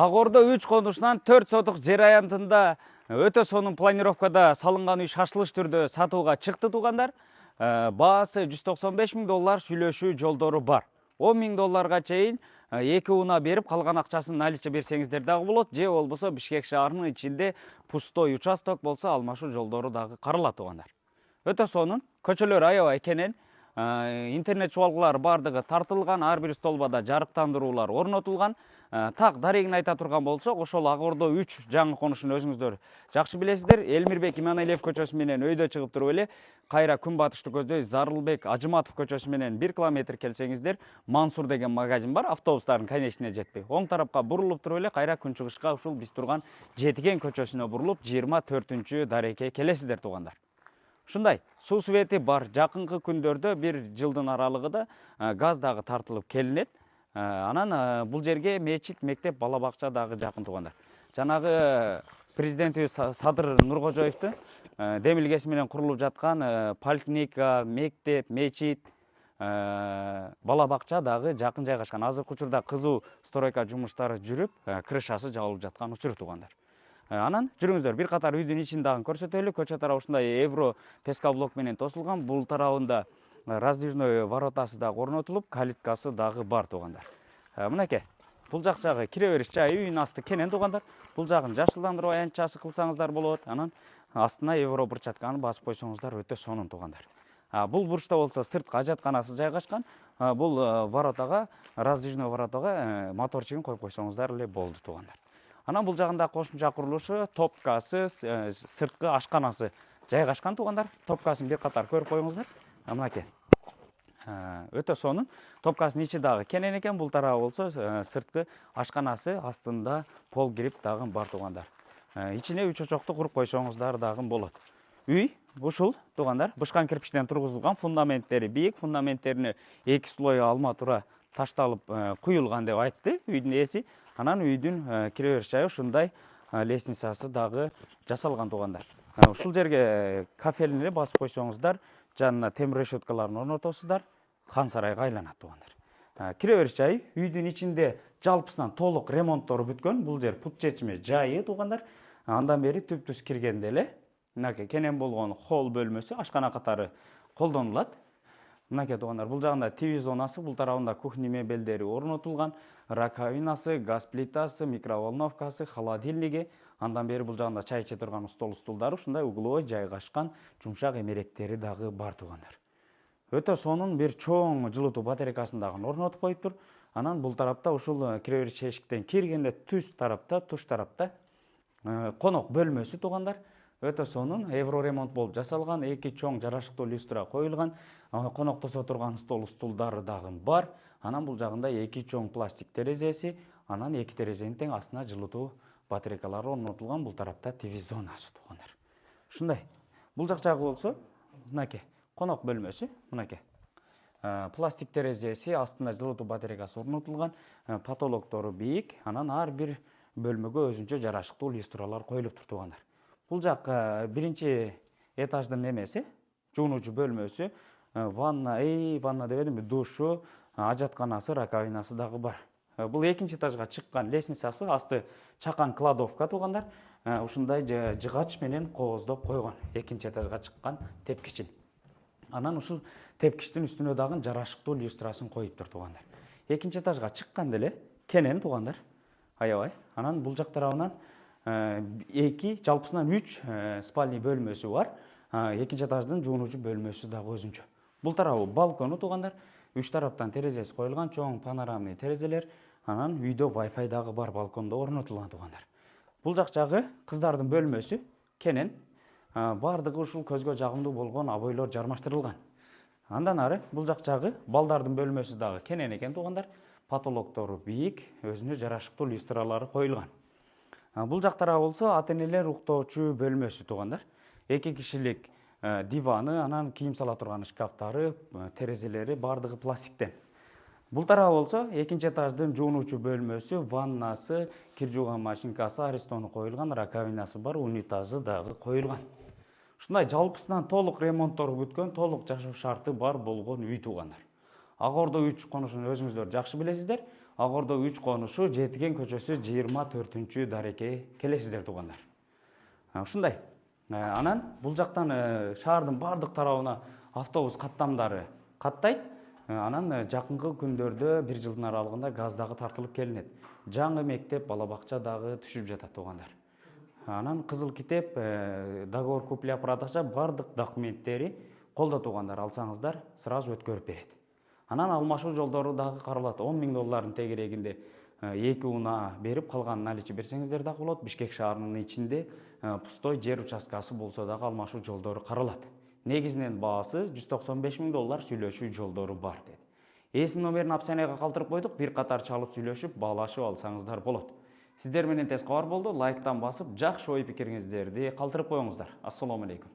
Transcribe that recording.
Ак Ордо 3 конушунан 4 сотук жер аянтында өтө сонун планировкада салынган үй шашылыш түрдө сатууга чыкты туугандар. Баасы $195,000 сүйлөшүү жолдору бар. $10,000 чейин 2 уна берип, калган акчасын наличе берсеңиздер дагы болот. Же болбосо Бишкек шаарынын ичинде пустой участок болсо алмашуу жолдору дагы каралат туугандар. Өтө сонун, көчөлөр аябай кенен, интернет чубалгылары бардыгы тартылган, ар бир столбада жарыктандыруулар орнотулган. Так дарегин айта турган болсок, ошол Ак Ордо 3 жаңы конушун өзүңүздөр жакшы билесиздер. Элмирбек Иманалиев көчөсү менен өйдө чыгып туруп эле, кайра күн батышты көздөй Зарылбек Ажыматов көчөсү менен 1 километр келсеңиздер, Мансур деген магазин бар, автобустардын конечине жетпей. Оң тарапка бурулуп туруп эле, кайра күн чыгышка ушул биз турган Жетиген көчөсүнө бурулуп, 24-дарекке келесиздер туугандар. Ушундай, суу свети бар. Жакынкы күндөрдө бир жылдын аралыгында газ дагы тартылып келинет. Анан бул жерге мечит, мектеп, бала бакча дагы жакын туугандар. Жанагы президентибиз Садыр Нуркожоевдун демилгеси менен курулуп жаткан поликлиника, мектеп, мечит, бала бакча дагы жакын жайгашкан. Азыркы учурда кызуу стройка жумуштары жүрүп, крышасы жабылып жаткан учур туугандар. Анан жүрүңүздөр, бир катар үйдүн ичин дагы көрсөтөлү. Көчө тарабы ушундай евро пескоблок менен тосулган. Бул тарабында раздвижной воротасы дагы орнотулуп, калиткасы дагы бар туугандар. Мынакей, бул жак жагы кире бериш жайы, үйдүн асты кенен туугандар. Бул жагын жашылдандыруу аянтчасы кылсаңыздар болот. Анан астына евро бурчатканы басып койсоңуздар өтө сонун туугандар. Бул бурчта болсо сырткы ажатканасы жайгашкан. Бул воротага, раздвижной воротага моторчигин коюп койсоңуздар эле болду туугандар. Анан бул жагында кошумча курулушу, топкасы, сырткы ашканасы жайгашкан туугандар. Топкасын бир катар көрүп коюңуздар. Мынакей. Өтө сонун. Топкасынын ичи дагы кенен экен. Бул тарабы болсо сырткы ашканасы, астында пол кирип дагы бар туугандар. Ичине 3 очокту куруп койсоңуздар дагы болот. Үй ушул туугандар, бышкан кирпичтен тургузулган, фундаменттери бийик, фундаменттерине 2 слой алма тура ташталып куюлган деп айтты үйдүн ээси. Анан үйдүн кире бериш жайы ушундай лестницасы дагы жасалган туугандар. Ушул жерге кафелин эле басып койсоңуздар, жанына темир решеткаларын орнотосуздар, хан сарайга айланат туугандар. Кире бериш жайы үйдүн ичинде жалпысынан толук ремонттору бүткөн. Бул жер пут чечими жайы туугандар. Андан бери түп-түз киргенде эле мынакей кенен болгон холл бөлмөсү ашкана катары колдонулат. Мынакей туугандар, бул жагында ТВ зонасы, бул тарабында кухня мебелдери орнотулган, раковинасы, газ плитасы, микроволновкасы, холодильниги. Андан бери бул жагында чай иче турган стол-стулдары ушундай угловой жайгашкан, жумшак эмеректери дагы бар туугандар. Өтө сонун бир чоң жылытуу батарейкасын дагы орнотуп коюптур. Анан бул тарапта ушул кире бериш эшиктен киргенде туш тарапта конок бөлмөсү туугандар. Өтө сонун, евро ремонт болуп жасалган, 2 чоң жарашыктуу люстра коюлган, коноктосо турган стол-стулдары дагы бар. Анан бул жагында 2 чоң пластик терезеси, анан 2 терезенин тең астына жылытуу батарейкалары орнотулган. Бул тарапта ТВ зонасы туугандар. Ушундай. Бул жак жагы болсо, мынакей, конок бөлмөсү, мынакей. Пластик терезеси, астында жылытуу батарейкасы орнотулган, потолоктору бийик, анан ар бир бөлмөгө өзүнчө жарашыктуу люстралар коюлуптур туугандар. Бул жак биринчи этаждын эмеси, жуунуучу бөлмөсү, ванна дебедимби, душу, ажатканасы, раковинасы дагы бар. Бул экинчи этажга чыккан лестницасы, асты чакан кладовка туугандар. Ушундай жыгач менен кооздоп койгон экинчи этажга чыккан тепкичин. Анан ушул тепкичтин үстүнө дагы жарашыктуу люстрасын коюптур туугандар. Экинчи этажга чыкканда эле кенен туугандар, аябай. Анан бул жак тарабынан 2, жалпысынан 3 спальный бөлмөсү бар. Экинчи этаждын жуунуучу бөлмөсү дагы өзүнчө. Бул тарабы балкону туугандар. 3 тараптан терезеси коюлган, чоң панорамный терезелер. Анан үйдө Wi-Fi дагы бар, балкондо орнотулган туугандар. Бул жак жагы кыздардын бөлмөсү кенен. Бардыгы ушул көзгө жагымдуу болгон обойлор жармаштырылган. Андан ары бул жак жагы балдардын бөлмөсү дагы кенен экен туугандар. Потолоктору бийик, өзүнө жарашыктуу люстралары коюлган. Бул жак тарабы болсо ата-энелер уктоочу бөлмөсү туугандар. 2 кишилик диваны, анан кийим сала турган шкафтары, терезелери бардыгы пластиктен. Бул тарабы болсо экинчи этаждын жуунуучу бөлмөсү, ваннасы, кир жууган машинкасы, арестону коюлган, раковинасы бар, унитазы дагы коюлган. Ушундай жалпысынан толук ремонттору бүткөн, толук жашоо шарты бар болгон үй туугандар. Ак Ордо 3 конушун өзүңүздөр жакшы билесиздер. Ак Ордо 3 конушу, Жетиген көчөсү 24 дареке. Келесиздер туугандар. Ушундай. Анан бул жактан шаардын бардык тарабына автобус каттамдары каттайт. Анан жакынкы күндөрдө 1 жылдын аралыгында газ дагы тартылып келинет. Жаңы мектеп, бала бакча дагы түшүп жатат туугандар. Анан кызыл китеп договор купля продажа бардык документтери колдо туугандар алсаңыздар сразу өткөрүп берет. Анан алмашуу жолдору дагы каралат. 10 000 доллардын тегерегинде 2 уна берип калганын наличи берсеңиздер дагы болот. Бишкек шаарынын ичинде пустой жер участкасы болсо дагы алмашуу жолдору каралат. Негизинен баасы 195 000 доллар сүйлөшүү жолдору бар деди. Эсин номерин опцияга калтырып койдук. Бир катар чалып сүйлөшүп, баалашып алсаңыздар болот. Сиздер менен тез кабар болду. Лайктан басып, жакшы ой пикириңиздерди калтырып коюңуздар. Ассаламу алейкум.